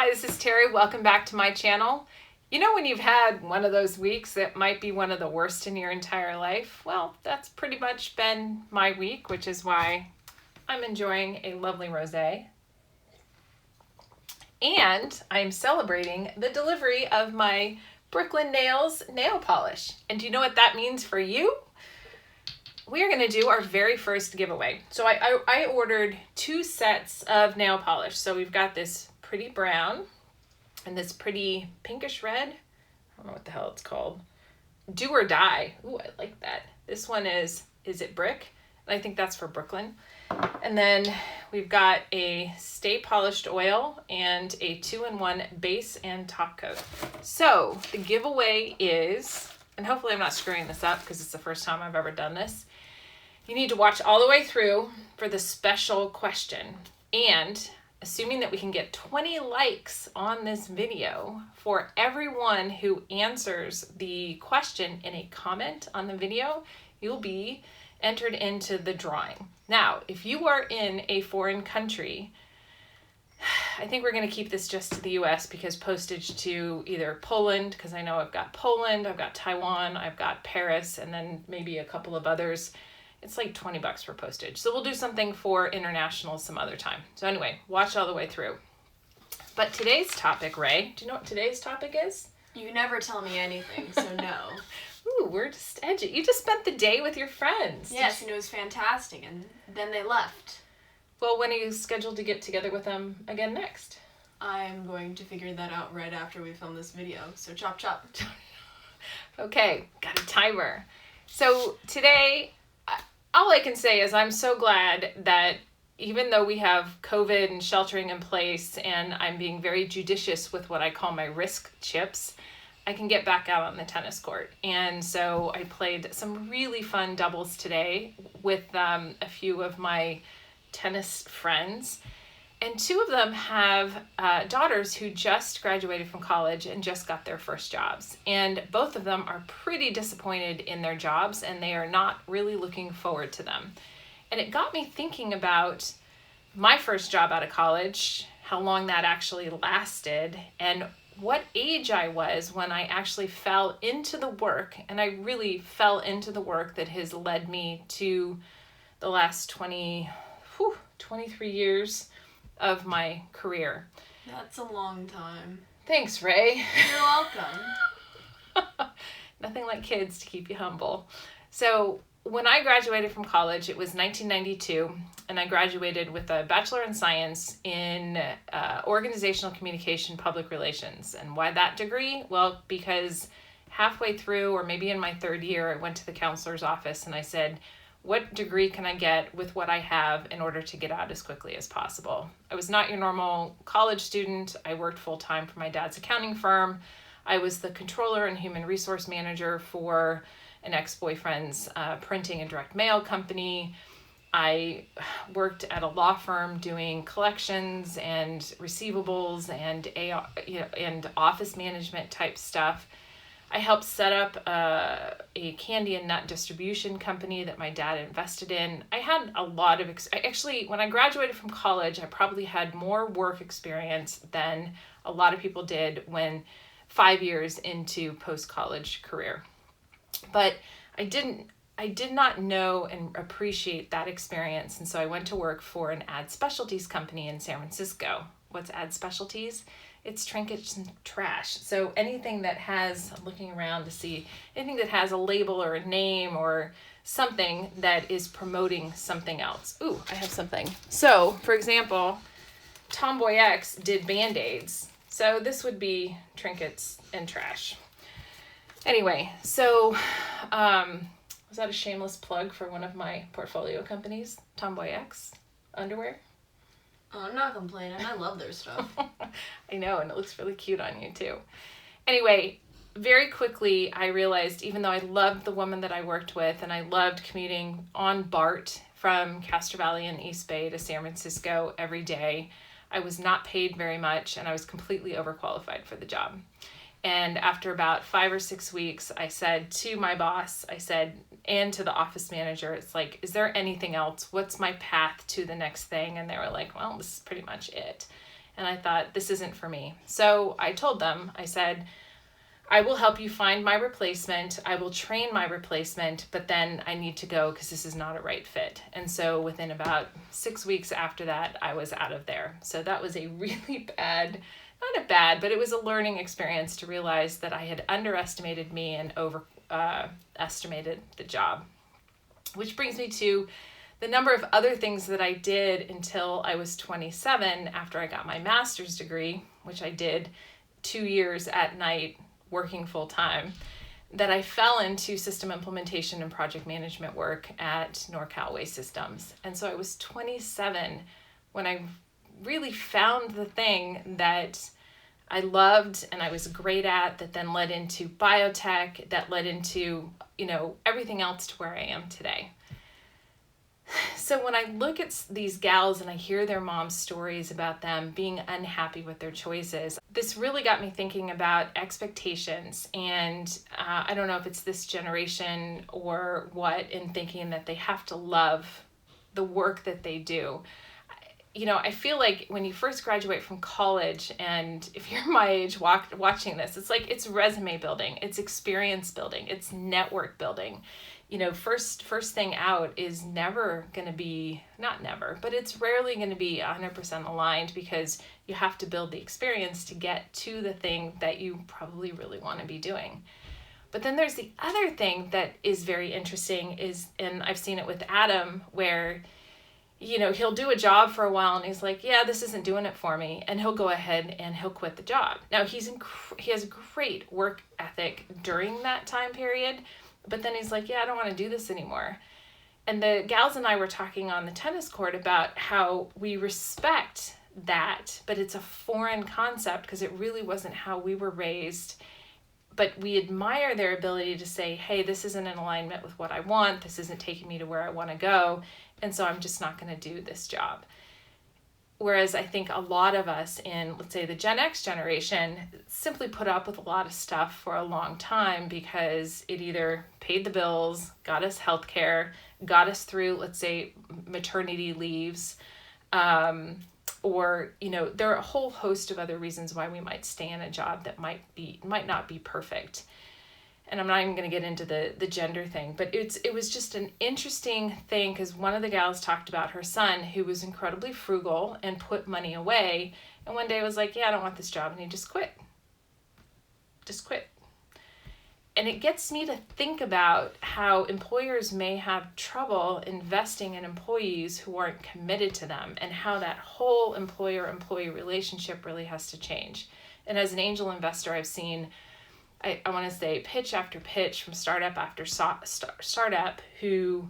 Hi, this is Terri. Welcome back to my channel. You know when you've had one of those weeks that might be one of the worst in your entire life? Well, that's pretty much been my week, which is why I'm enjoying a lovely rosé. And I'm celebrating the delivery of my Breukelen Nails nail polish. And do you know what that means for you? We are going to do our very first giveaway. So I ordered 2 sets of nail polish. So we've got this pretty brown and this pretty pinkish red. I don't know what the hell it's called. Do or die. Ooh, I like that. This one is it brick? And I think that's for Breukelen. And then we've got a Stay Polished oil and a 2-in-1 base and top coat. So the giveaway is, and hopefully I'm not screwing this up because it's the first time I've ever done this. You need to watch all the way through for the special question. And assuming that we can get 20 likes on this video, for everyone who answers the question in a comment on the video, you'll be entered into the drawing. Now, if you are in a foreign country, I think we're going to keep this just to the US because postage to either Poland, because I know I've got Poland, I've got Taiwan, I've got Paris, and then maybe a couple of others. It's like $20 for postage. So we'll do something for international some other time. So anyway, watch all the way through. But today's topic, Ray, do you know what today's topic is? You never tell me anything, so no. Ooh, we're just edgy. You just spent the day with your friends. Yes, and it was fantastic, and then they left. Well, when are you scheduled to get together with them again next? I'm going to figure that out right after we film this video, so chop chop. Okay, got a timer. So today, all I can say is I'm so glad that even though we have COVID and sheltering in place and I'm being very judicious with what I call my risk chips, I can get back out on the tennis court. And so I played some really fun doubles today with a few of my tennis friends. And 2 of them have daughters who just graduated from college and just got their first jobs. And both of them are pretty disappointed in their jobs and they are not really looking forward to them. And it got me thinking about my first job out of college, how long that actually lasted, and what age I was when I actually fell into the work. And I really fell into the work that has led me to the last 23 years of my career. That's a long time. Thanks, Ray. You're welcome. Nothing like kids to keep you humble. So when I graduated from college, it was 1992, and I graduated with a Bachelor in Science in Organizational Communication Public Relations. And why that degree? Well, because halfway through, or maybe in my 3rd year, I went to the counselor's office and I said, what degree can I get with what I have in order to get out as quickly as possible? I was not your normal college student. I worked full-time for my dad's accounting firm. I was the controller and human resource manager for an ex-boyfriend's printing and direct mail company. I worked at a law firm doing collections and receivables and and office management type stuff. I helped set up a candy and nut distribution company that my dad invested in. I had a lot of, actually, when I graduated from college, I probably had more work experience than a lot of people did when 5 years into post-college career. But I did not know and appreciate that experience. And so I went to work for an ad specialties company in San Francisco. What's ad specialties? It's trinkets and trash. So anything that has, I'm looking around to see, anything that has a label or a name or something that is promoting something else. Ooh, I have something. So, for example, TomboyX did Band-Aids. So this would be trinkets and trash. Anyway, so was that a shameless plug for one of my portfolio companies, TomboyX underwear? Oh, I'm not complaining. I love their stuff. I know, and it looks really cute on you too. Anyway, very quickly I realized, even though I loved the woman that I worked with and I loved commuting on BART from Castro Valley and East Bay to San Francisco every day, I was not paid very much and I was completely overqualified for the job. And after about 5 or 6 weeks, I said to my boss, and to the office manager, it's like, is there anything else? What's my path to the next thing? And they were like, well, this is pretty much it. And I thought, this isn't for me. So I told them, I said, I will help you find my replacement. I will train my replacement, but then I need to go because this is not a right fit. And so within about 6 weeks after that, I was out of there. So that was a really bad, not a bad, but it was a learning experience to realize that I had underestimated me and overestimated the job. Which brings me to the number of other things that I did until I was 27 after I got my master's degree, which I did 2 years at night working full time, that I fell into system implementation and project management work at NorCal Waste Systems. And so I was 27 when I really found the thing that I loved and I was great at, that then led into biotech, that led into, everything else to where I am today. So when I look at these gals and I hear their mom's stories about them being unhappy with their choices, this really got me thinking about expectations. And I don't know if it's this generation or what, in thinking that they have to love the work that they do. I feel like when you first graduate from college, and if you're my age watching this, it's like it's resume building, it's experience building, it's network building. First thing out is never going to be, not never, but it's rarely going to be 100% aligned, because you have to build the experience to get to the thing that you probably really want to be doing. But then there's the other thing that is very interesting and I've seen it with Adam, where he'll do a job for a while and he's like, yeah, this isn't doing it for me. And he'll go ahead and he'll quit the job. Now he has great work ethic during that time period, but then he's like, yeah, I don't want to do this anymore. And the gals and I were talking on the tennis court about how we respect that, but it's a foreign concept because it really wasn't how we were raised. But we admire their ability to say, hey, this isn't in alignment with what I want. This isn't taking me to where I want to go. And so I'm just not going to do this job. Whereas I think a lot of us in, let's say, the Gen X generation simply put up with a lot of stuff for a long time because it either paid the bills, got us healthcare, got us through, let's say, maternity leaves, or, there are a whole host of other reasons why we might stay in a job that might not be perfect. And I'm not even going to get into the gender thing, but it was just an interesting thing because one of the gals talked about her son who was incredibly frugal and put money away. And one day was like, yeah, I don't want this job. And he just quit. And it gets me to think about how employers may have trouble investing in employees who aren't committed to them, and how that whole employer-employee relationship really has to change. And as an angel investor, I've seen, I want to say, pitch after pitch from startup after startup who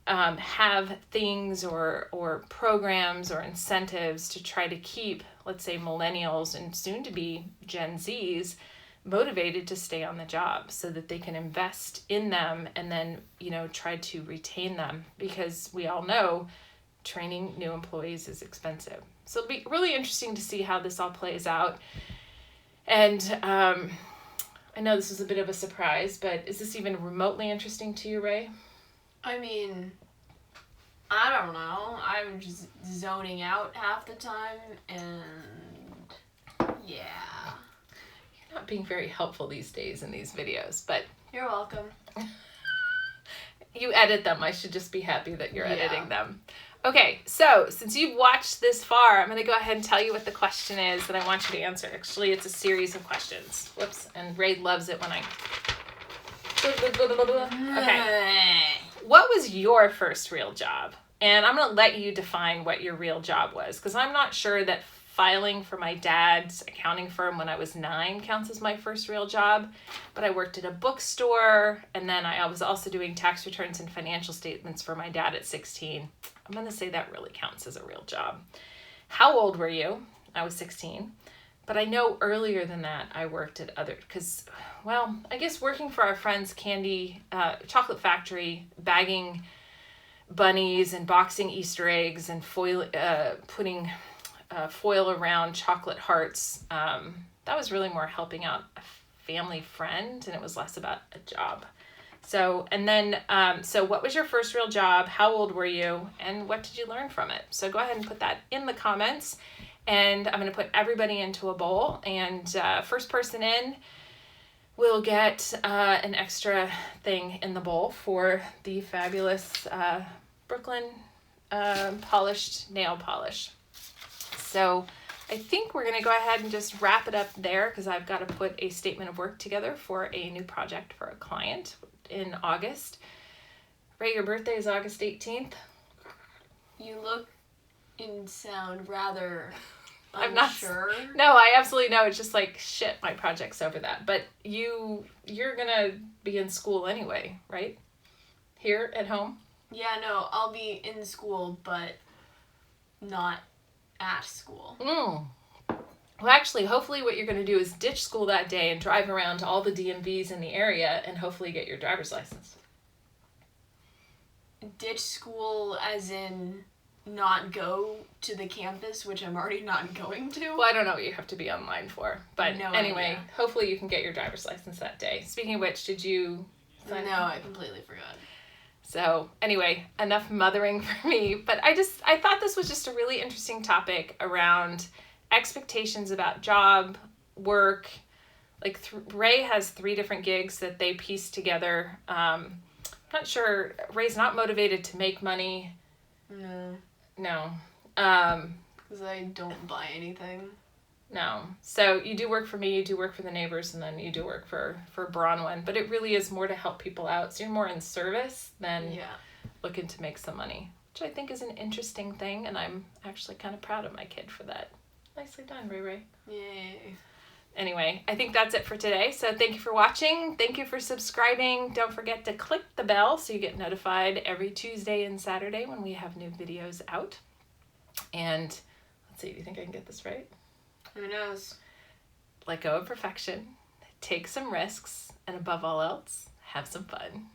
have things or programs or incentives to try to keep, let's say, millennials and soon to be Gen Zs motivated to stay on the job so that they can invest in them and then, try to retain them, because we all know training new employees is expensive. So it'll be really interesting to see how this all plays out. And I know this was a bit of a surprise, but is this even remotely interesting to you, Ray? I mean, I don't know. I'm just zoning out half the time, and yeah. You're not being very helpful these days in these videos, but... You're welcome. You edit them. I should just be happy that you're editing them. Okay, so since you've watched this far, I'm going to go ahead and tell you what the question is that I want you to answer. Actually, it's a series of questions. Whoops, and Ray loves it when I... Okay. What was your first real job? And I'm going to let you define what your real job was, because I'm not sure that filing for my dad's accounting firm when I was 9 counts as my first real job. But I worked at a bookstore, and then I was also doing tax returns and financial statements for my dad at 16. I'm going to say that really counts as a real job. How old were you? I was 16. But I know earlier than that I worked at other, because, well, I guess working for our friend's chocolate factory, bagging bunnies and boxing Easter eggs and putting foil around chocolate hearts. That was really more helping out a family friend, and it was less about a job. So what was your first real job? How old were you? And what did you learn from it? So go ahead and put that in the comments. And I'm going to put everybody into a bowl, and first person in will get an extra thing in the bowl for the fabulous Breukelen Polished nail polish. So I think we're going to go ahead and just wrap it up there, because I've got to put a statement of work together for a new project for a client in August. Ray, your birthday is August 18th. You look and sound rather I'm not unsure. No, I absolutely know. It's just like, shit, my project's over that. But you're going to be in school anyway, right? Here at home? Yeah, no, I'll be in school, but not at school. Well, actually, hopefully what you're going to do is ditch school that day and drive around to all the DMVs in the area and hopefully get your driver's license. Ditch school as in not go to the campus, which I'm already not going to? Well, I don't know what you have to be online for. But No anyway, idea. Hopefully you can get your driver's license that day. Speaking of which, did you sign No, up? I completely forgot. So anyway, enough mothering for me. But I thought this was just a really interesting topic around expectations about job, work. Like Ray has 3 different gigs that they piece together. I'm not sure. Ray's not motivated to make money. No. No. Because I don't buy anything. No. So you do work for me, you do work for the neighbors, and then you do work for Bronwyn. But it really is more to help people out. So you're more in service than looking to make some money, which I think is an interesting thing. And I'm actually kind of proud of my kid for that. Nicely done, Ray Ray. Yay. Anyway, I think that's it for today. So thank you for watching. Thank you for subscribing. Don't forget to click the bell so you get notified every Tuesday and Saturday when we have new videos out. And let's see, do you think I can get this right? Who knows? Let go of perfection, take some risks, and above all else, have some fun.